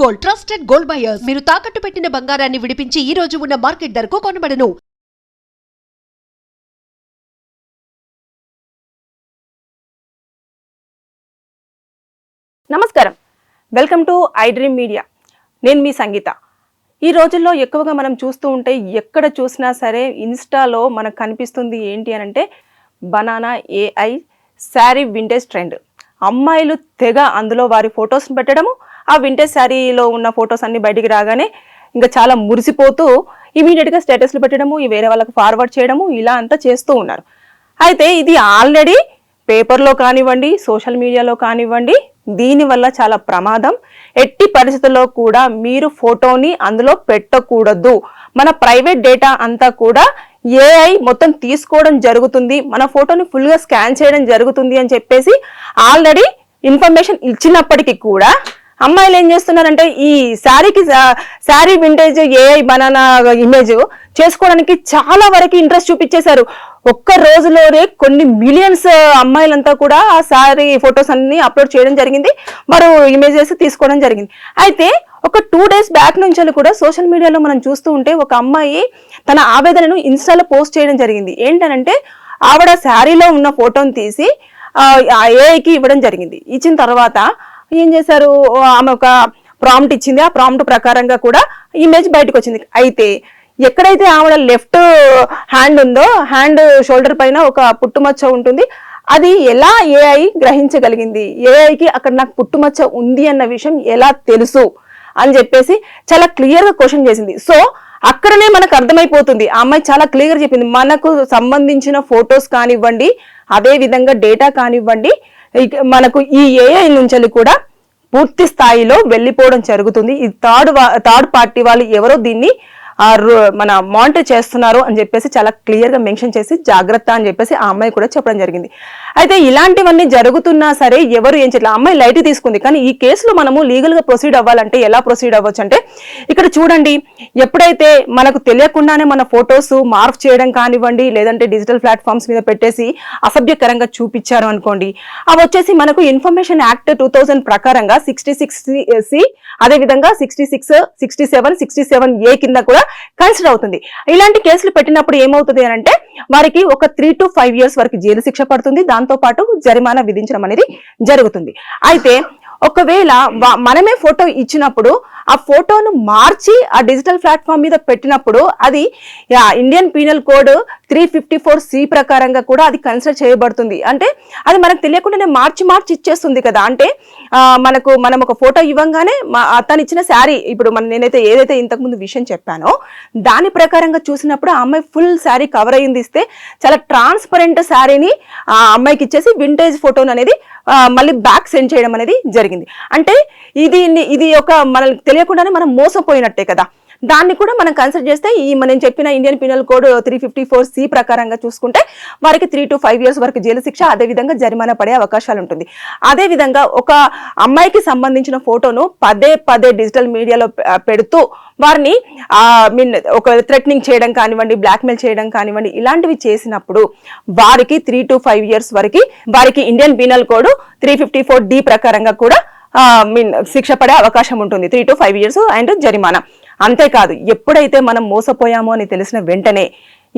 Gold, trusted gold buyers. మీరు తాకట్టు పెట్టిన బంగారాన్ని విడిపించి ఈ రోజు ఉన్న మార్కెట్ ధరకు కొనబడను. నమస్కారం, welcome to I dream media. నేను మీ సంగీత. ఈ రోజుల్లో ఎక్కువగా మనం చూస్తూ ఉంటే ఎక్కడ చూసినా సరే ఇన్స్టాలో మనకు కనిపిస్తుంది ఏంటి అని అంటే banana AI sari vintage trend. అమ్మాయిలు తెగ అందులో వారి ఫొటోస్ని పెట్టడము, ఆ వింటేజ్ శారీలో ఉన్న ఫొటోస్ అన్ని బయటికి రాగానే ఇంకా చాలా మురిసిపోతూ ఇమీడియట్గా స్టేటస్లు పెట్టడము, వేరే వాళ్ళకి ఫార్వర్డ్ చేయడము, ఇలా అంతా చేస్తూ ఉన్నారు. అయితే ఇది ఆల్రెడీ పేపర్లో కానివ్వండి, సోషల్ మీడియాలో కానివ్వండి, దీనివల్ల చాలా ప్రమాదం. ఎట్టి పరిస్థితుల్లో కూడా మీరు ఫోటోని అందులో పెట్టకూడదు. మన ప్రైవేట్ డేటా అంతా కూడా ఏఐ మొత్తం తీసుకోవడం జరుగుతుంది, మన ఫోటోని ఫుల్గా స్కాన్ చేయడం జరుగుతుంది అని చెప్పేసి ఆల్రెడీ ఇన్ఫర్మేషన్ ఇచ్చినప్పటికీ కూడా అమ్మాయిలు ఏం చేస్తున్నారంటే ఈ sari vintage AI banana image చేసుకోవడానికి చాలా వరకు ఇంట్రెస్ట్ చూపించేశారు. ఒక్క రోజులోనే కొన్ని మిలియన్స్ అమ్మాయిలంతా కూడా ఆ శారీ ఫొటోస్ అన్ని అప్లోడ్ చేయడం జరిగింది, వారు ఇమేజెస్ తీసుకోవడం జరిగింది. అయితే ఒక 2 days బ్యాక్ నుంచి కూడా సోషల్ మీడియాలో మనం చూస్తూ ఉంటే ఒక అమ్మాయి తన ఆవేదనను ఇన్స్టాలో పోస్ట్ చేయడం జరిగింది. ఏంటనంటే ఆవిడ శారీలో ఉన్న ఫోటోని తీసి ఏఐకి ఇవ్వడం జరిగింది. ఇచ్చిన తర్వాత ఏం చేశారు, ఆమె ఒక ప్రాంప్ట్ ఇచ్చింది, ఆ ప్రాంప్ట్ ప్రకారంగా కూడా ఇమేజ్ బయటకు వచ్చింది. అయితే ఎక్కడైతే ఆవిడ లెఫ్ట్ హ్యాండ్ ఉందో, హ్యాండ్ షోల్డర్ పైన ఒక పుట్టుమచ్చ ఉంటుంది. అది ఎలా ఏఐ గ్రహించగలిగింది, ఏఐకి అక్కడ నాకు పుట్టుమచ్చ ఉంది అన్న విషయం ఎలా తెలుసు అని చెప్పేసి చాలా క్లియర్గా క్వశ్చన్ చేసింది. సో అక్కడనే మనకు అర్థమైపోతుంది, ఆ అమ్మాయి చాలా క్లియర్గా చెప్పింది, మనకు సంబంధించిన ఫొటోస్ కానివ్వండి, అదే విధంగా డేటా కానివ్వండి, మనకు ఈ ఏఐ నుంచి కూడా పూర్తి స్థాయిలో వెళ్ళిపోవడం జరుగుతుంది. ఈ థర్డ్ పార్టీ వాళ్ళు ఎవరో దీన్ని మన మానిటర్ చేస్తున్నారు అని చెప్పేసి చాలా క్లియర్ గా మెన్షన్ చేసి జాగ్రత్త అని చెప్పేసి ఆ అమ్మాయి కూడా చెప్పడం జరిగింది. అయితే ఇలాంటివన్నీ జరుగుతున్నా సరే ఎవరు ఏం చేయట్లేదు, అమ్మాయి లైట్ తీసుకుంది. కానీ ఈ కేసులో మనము లీగల్ గా ప్రొసీడ్ అవ్వాలంటే ఎలా ప్రొసీడ్ అవ్వచ్చు అంటే, ఇక్కడ చూడండి, ఎప్పుడైతే మనకు తెలియకుండానే మన ఫొటోస్ మార్ఫ్ చేయడం కానివ్వండి, లేదంటే డిజిటల్ ప్లాట్ఫామ్స్ మీద పెట్టేసి అసభ్యకరంగా చూపించారు అనుకోండి, అవి వచ్చేసి మనకు ఇన్ఫర్మేషన్ యాక్ట్ 2000 ప్రకారంగా 66C, అదే విధంగా 66, 67, 67A కింద కూడా కన్సిడర్ అవుతుంది. ఇలాంటి కేసులు పెట్టినప్పుడు ఏమవుతుంది అని అంటే వారికి ఒక 3 to 5 years వరకు జైలు శిక్ష పడుతుంది, దాంతో పాటు జరిమానా విధించడం అనేది జరుగుతుంది. అయితే ఒకవేళ మనమే ఫోటో ఇచ్చినప్పుడు ఆ ఫోటోను మార్చి ఆ డిజిటల్ ప్లాట్ఫామ్ మీద పెట్టినప్పుడు అది ఇండియన్ పీనల్ కోడ్ 354C ప్రకారంగా కూడా అది కన్సిడర్ చేయబడుతుంది. అంటే అది మనకు తెలియకుండానే మార్చి ఇచ్చేస్తుంది కదా. అంటే మనం ఒక ఫోటో ఇవ్వగానే తను ఇచ్చిన శారీ, ఇప్పుడు నేనైతే ఏదైతే ఇంతకుముందు విషయం చెప్పానో దాని ప్రకారంగా చూసినప్పుడు ఆ అమ్మాయి ఫుల్ శారీ కవర్ అయ్యింది ఇస్తే చాలా ట్రాన్స్పరెంట్ శారీని ఆ అమ్మాయికి ఇచ్చేసి వింటేజ్ ఫోటోను అనేది మళ్ళీ బ్యాక్ సెండ్ చేయడం అనేది జరిగింది. అంటే ఇది ఒక మనకు తెలియకుండానే మనం మోసపోయినట్టే కదా. దాన్ని కూడా మనం కన్సిడర్ చేస్తే మనం చెప్పిన ఇండియన్ పీనల్ కోడ్ 354C ప్రకారంగా చూసుకుంటే వారికి 3 to 5 years వరకు జైలు శిక్ష, అదే విధంగా జరిమానా పడే అవకాశాలు ఉంటుంది. అదే విధంగా ఒక అమ్మాయికి సంబంధించిన ఫోటోను పదే డిజిటల్ మీడియాలో పెడుతూ వారిని ఒక థ్రెటనింగ్ చేయడం కానివ్వండి, బ్లాక్మెయిల్ చేయడం కానివ్వండి, ఇలాంటివి చేసినప్పుడు వారికి 3 to 5 years వరకు వారికి ఇండియన్ పీనల్ కోడ్ 354D ప్రకారంగా కూడా శిక్ష పడే అవకాశం ఉంటుంది, 3 to 5 years అండ్ జరిమానా. అంతేకాదు, ఎప్పుడైతే మనం మోసపోయామో అని తెలిసిన వెంటనే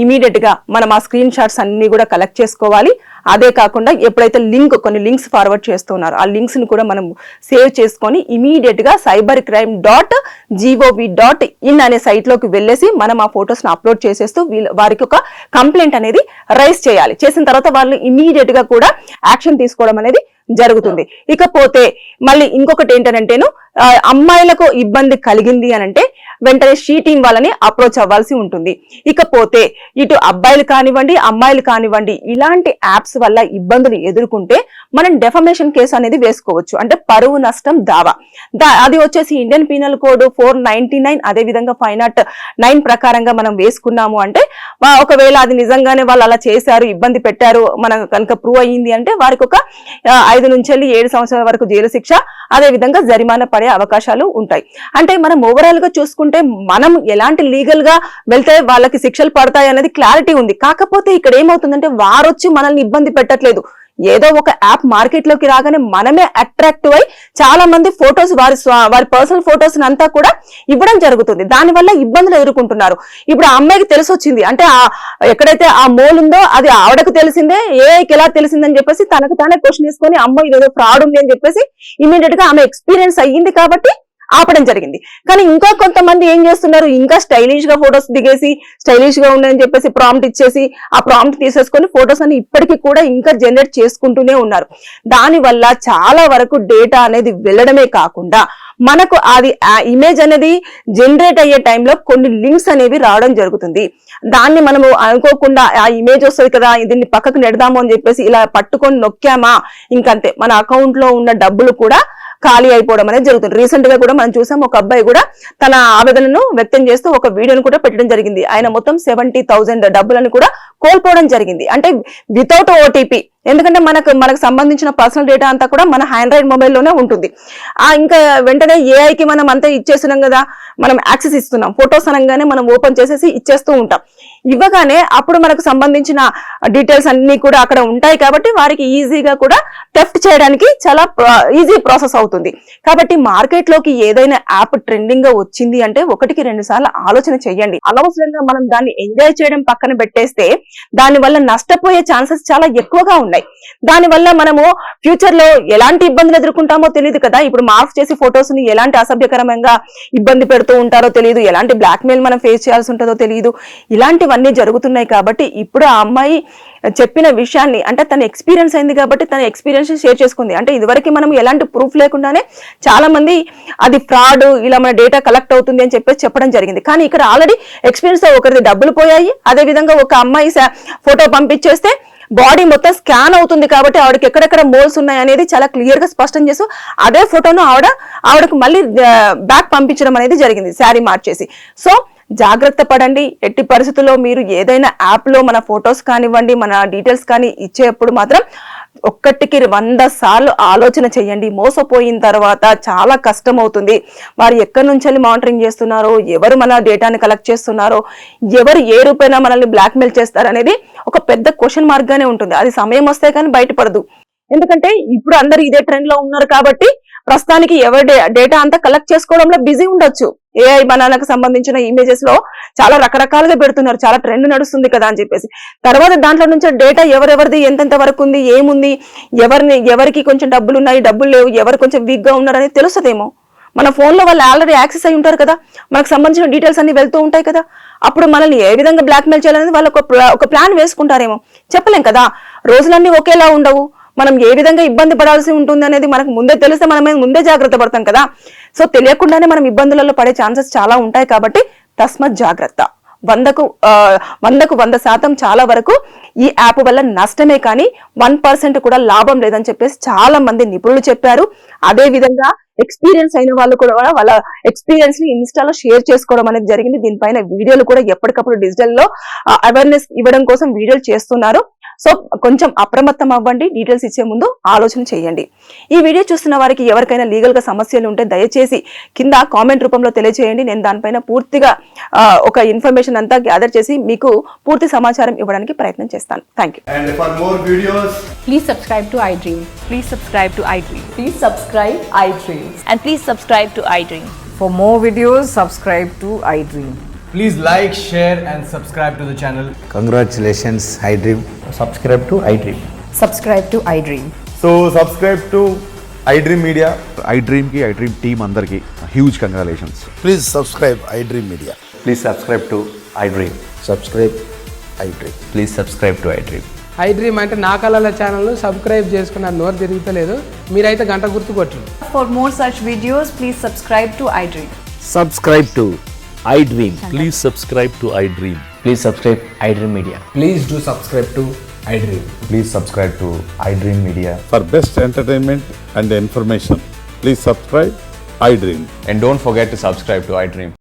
ఇమీడియట్ గా మనం ఆ స్క్రీన్ షాట్స్ అన్ని కూడా కలెక్ట్ చేసుకోవాలి. అదే కాకుండా ఎప్పుడైతే కొన్ని లింక్స్ ఫార్వర్డ్ చేస్తున్నారో ఆ లింక్స్ ని కూడా మనం సేవ్ చేసుకొని ఇమీడియట్ గా cybercrime.gov.in అనే సైట్ లోకి వెళ్ళేసి మనం ఆ ఫొటోస్ ని అప్లోడ్ చేసేస్తూ వారికి ఒక కంప్లైంట్ అనేది రైజ్ చేయాలి. చేసిన తర్వాత వాళ్ళు ఇమీడియట్ గా కూడా యాక్షన్ తీసుకోవడం అనేది జరుగుతుంది. ఇకపోతే మళ్ళీ ఇంకొకటి ఏంటంటేను, అమ్మాయిలకు ఇబ్బంది కలిగింది అనంటే వెంటనే షీ టీం వాళ్ళని అప్రోచ్ అవ్వాల్సి ఉంటుంది. ఇకపోతే ఇటు అబ్బాయిలు కానివ్వండి, అమ్మాయిలు కానివ్వండి, ఇలాంటి యాప్స్ వల్ల ఇబ్బందులు ఎదుర్కొంటే మనం డెఫమేషన్ కేసు అనేది వేసుకోవచ్చు. అంటే పరువు నష్టం దావా. అది వచ్చేసి ఇండియన్ పీనల్ కోడ్ 499, అదే విధంగా 509 ప్రకారంగా మనం వేసుకున్నాము అంటే ఒకవేళ అది నిజంగానే వాళ్ళు అలా చేశారు, ఇబ్బంది పెట్టారు, మనం కనుక ప్రూవ్ అయ్యింది అంటే వారికి ఒక 5 నుంచి 7 సంవత్సరాల వరకు జైలు శిక్ష, అదే విధంగా జరిమానా పడే అవకాశాలు ఉంటాయి. అంటే మనం ఓవరాల్ గా చూసుకుంటే మనం ఎలాంటి లీగల్ గా వెళ్తే వాళ్ళకి శిక్షలు పడతాయి అనేది క్లారిటీ ఉంది. కాకపోతే ఇక్కడ ఏమవుతుందంటే వారొచ్చి మనల్ని ఇబ్బంది పెట్టట్లేదు, ఏదో ఒక యాప్ మార్కెట్ లోకి రాగానే మనమే అట్రాక్టివ్ అయి చాలా మంది ఫొటోస్ వారి పర్సనల్ ఫొటోస్ అంతా కూడా ఇవ్వడం జరుగుతుంది. దానివల్ల ఇబ్బందులు ఎదుర్కొంటున్నారు. ఇప్పుడు ఆ అమ్మాయికి తెలిసి వచ్చింది అంటే ఎక్కడైతే ఆ మోల్ ఉందో అది ఆవిడకు తెలిసిందే, ఏఐకి ఎలా తెలిసిందని చెప్పేసి తనకు తానే క్వశ్చన్ వేసుకొని అమ్మ ఇదేదో ఫ్రాడ్ ఉంది అని చెప్పేసి ఇమీడియట్ గా ఆమె ఎక్స్పీరియన్స్ అయ్యింది కాబట్టి ఆపడం జరిగింది. కానీ ఇంకా కొంతమంది ఏం చేస్తున్నారు, ఇంకా స్టైలిష్ గా ఫొటోస్ దిగేసి స్టైలిష్ గా ఉన్నాయని చెప్పేసి ప్రాంప్ట్ ఇచ్చేసి ఆ ప్రాంప్ట్ తీసేసుకొని ఫొటోస్ అన్ని ఇప్పటికీ కూడా ఇంకా జనరేట్ చేసుకుంటూనే ఉన్నారు. దాని వల్ల చాలా వరకు డేటా అనేది వెళ్ళడమే కాకుండా మనకు అది ఇమేజ్ అనేది జనరేట్ అయ్యే టైంలో కొన్ని లింక్స్ అనేవి రావడం జరుగుతుంది. దాన్ని మనము అనుకోకుండా ఆ ఇమేజ్ వస్తుంది కదా దీన్ని పక్కకు నెడదాము అని చెప్పేసి ఇలా పట్టుకొని నొక్కామా ఇంకంతే మన అకౌంట్ లో ఉన్న డబ్బులు కూడా ఖాళీ అయిపోవడం అనేది జరుగుతుంది. రీసెంట్ గా కూడా మనం చూసాం, ఒక అబ్బాయి కూడా తన ఆవేదనను వ్యక్తం చేస్తూ ఒక వీడియోను కూడా పెట్టడం జరిగింది. ఆయన మొత్తం 70,000 డబ్బులను కూడా కోల్పోవడం జరిగింది. అంటే వితౌట్ ఓటీపీ. ఎందుకంటే మనకు సంబంధించిన పర్సనల్ డేటా అంతా కూడా మన ఆండ్రాయిడ్ మొబైల్లోనే ఉంటుంది. ఇంకా వెంటనే ఏఐకి మనం అంతా ఇచ్చేస్తున్నాం కదా, మనం యాక్సెస్ ఇస్తున్నాం. ఫొటోస్ అనగానే మనం ఓపెన్ చేసేసి ఇచ్చేస్తూ ఉంటాం. ఇవ్వగానే అప్పుడు మనకు సంబంధించిన డీటెయిల్స్ అన్ని కూడా అక్కడ ఉంటాయి కాబట్టి వారికి ఈజీగా కూడా థెఫ్ట్ చేయడానికి చాలా ఈజీ ప్రాసెస్ అవుతుంది. కాబట్టి మార్కెట్ లోకి ఏదైనా యాప్ ట్రెండింగ్ గా వచ్చింది అంటే 1-2 సార్లు ఆలోచన చేయండి. అనవసరంగా మనం దాన్ని ఎంజాయ్ చేయడం పక్కన పెట్టేస్తే దాని వల్ల నష్టపోయే ఛాన్సెస్ చాలా ఎక్కువగా ఉన్నాయి. దాని వల్ల మనము ఫ్యూచర్ లో ఎలాంటి ఇబ్బందులు ఎదుర్కొంటామో తెలియదు కదా. ఇప్పుడు మార్ఫ్ చేసి ఫొటోస్ ని ఎలాంటి అసభ్యకరంగా ఇబ్బంది పెడుతూ ఉంటారో తెలియదు, ఎలాంటి బ్లాక్ మెయిల్ మనం ఫేస్ చేయాల్సి ఉంటుందో తెలియదు. ఇలాంటివన్నీ జరుగుతున్నాయి కాబట్టి ఇప్పుడు ఆ అమ్మాయి చెప్పిన విషయాన్ని అంటే తన ఎక్స్పీరియన్స్ అయింది కాబట్టి తన ఎక్స్పీరియన్స్ షేర్ చేసుకుంది. అంటే ఇదివరకు మనం ఎలాంటి ప్రూఫ్ లేకుండానే చాలా మంది అది ఫ్రాడ్, ఇలా మన డేటా కలెక్ట్ అవుతుంది అని చెప్పేసి చెప్పడం జరిగింది. కానీ ఇక్కడ ఆల్రెడీ ఎక్స్పీరియన్స్ తో ఒకరిది డబ్బులు పోయాయి. అదే విధంగా ఒక అమ్మాయి ఫోటో పంపించేస్తే బాడీ మొత్తం స్కాన్ అవుతుంది కాబట్టి ఆవిడకి ఎక్కడెక్కడ మోల్స్ ఉన్నాయి అనేది చాలా క్లియర్ గా స్పష్టం చేస్తూ అదే ఫోటోను ఆవిడకు మళ్ళీ బ్యాక్ పంపించడం అనేది జరిగింది, శారీ మార్చేసి. సో జాగ్రత్త పడండి. ఎట్టి పరిస్థితుల్లో మీరు ఏదైనా యాప్ లో మన ఫొటోస్ కానివ్వండి, మన డీటెయిల్స్ కానీ ఇచ్చేప్పుడు మాత్రం 100 సార్లు ఆలోచన చేయండి. మోసపోయిన తర్వాత చాలా కష్టం అవుతుంది. వారు ఎక్కడి నుంచి మానిటరింగ్ చేస్తున్నారో, ఎవరు మన డేటాని కలెక్ట్ చేస్తున్నారో, ఎవరు ఏ రూపైనా మనల్ని బ్లాక్మెయిల్ చేస్తారనేది ఒక పెద్ద క్వశ్చన్ మార్క్ గానే ఉంటుంది. అది సమయం వస్తే కానీ బయటపడదు. ఎందుకంటే ఇప్పుడు అందరు ఇదే ట్రెండ్ లో ఉన్నారు కాబట్టి ప్రస్తుతానికి ఎవరి డేటా అంతా కలెక్ట్ చేసుకోవడంలో బిజీ ఉండొచ్చు. ఏఐ బనానాకు సంబంధించిన ఇమేజెస్ లో చాలా రకరకాలుగా పెడుతున్నారు, చాలా ట్రెండ్ నడుస్తుంది కదా అని చెప్పేసి. తర్వాత దాంట్లో నుంచి డేటా ఎవరెవరిది ఎంతెంత వరకు ఉంది, ఏముంది, ఎవరికి కొంచెం డబ్బులు ఉన్నాయి, డబ్బులు లేవు, ఎవరు కొంచెం వీక్ గా ఉన్నారు అనేది తెలుస్తుందేమో. మన ఫోన్ లో వాళ్ళు ఆల్రెడీ యాక్సెస్ అయి ఉంటారు కదా, మనకు సంబంధించిన డీటెయిల్స్ అన్ని వెళ్తూ ఉంటాయి కదా. అప్పుడు మనల్ని ఏ విధంగా బ్లాక్మెయిల్ చేయాలనేది వాళ్ళు ఒక ప్లాన్ వేసుకుంటారేమో, చెప్పలేం కదా. రోజులన్నీ ఒకేలా ఉండవు. మనం ఏ విధంగా ఇబ్బంది పడాల్సి ఉంటుంది అనేది మనకు ముందే తెలిస్తే మనం ముందే జాగ్రత్త పడతాం కదా. సో తెలియకుండానే మనం ఇబ్బందులలో పడే ఛాన్సెస్ చాలా ఉంటాయి కాబట్టి తస్మత్ జాగ్రత్త. 100% చాలా వరకు ఈ యాప్ వల్ల నష్టమే కానీ 1% కూడా లాభం లేదని చెప్పేసి చాలా మంది నిపుణులు చెప్పారు. అదే విధంగా ఎక్స్పీరియన్స్ అయిన వాళ్ళు కూడా వాళ్ళ ఎక్స్పీరియన్స్ ని ఇన్స్టాలో షేర్ చేసుకోవడం అనేది జరిగింది. దీనిపైన వీడియోలు కూడా ఎప్పటికప్పుడు డిజిటల్ లో అవేర్నెస్ ఇవ్వడం కోసం వీడియోలు చేస్తున్నారు. సో కొంచెం అప్రమత్తం అవ్వండి. డీటెయిల్స్ ఇచ్చే ముందు ఆలోచన చేయండి. ఈ వీడియో చూస్తున్న వారికి ఎవరికైనా లీగల్ గా సమస్యలు ఉంటే దయచేసి కింద కామెంట్ రూపంలో తెలియజేయండి. నేను దానిపైన పూర్తిగా ఒక ఇన్ఫర్మేషన్ అంతా గ్యాదర్ చేసి మీకు పూర్తి సమాచారం ఇవ్వడానికి ప్రయత్నం చేస్తాను. Thank you. And for more videos, Please subscribe to iDream. Please subscribe to iDream. Please subscribe iDream. And please subscribe to iDream. For more videos, subscribe to iDream. please like, share and subscribe to the channel. Congratulations, iDream. Subscribe to iDream. Subscribe to iDream. So subscribe to iDream Media. iDream ki iDream team andarki huge congratulations. Please subscribe iDream Media. Please subscribe to iDream. Subscribe iDream. Please subscribe to iDream. iDream అంటే నా కళల channel subscribe చేసుకున్న నోరు తిరుగుతలేదు. మీరైతే గంట గుర్తు కొట్టండి. For more such videos, please subscribe to iDream. Subscribe to iDream. Please subscribe to iDream. Please subscribe iDream Media. Please do subscribe to iDream. Please subscribe to iDream Media. For best entertainment and information, please subscribe iDream. And don't forget to subscribe to iDream.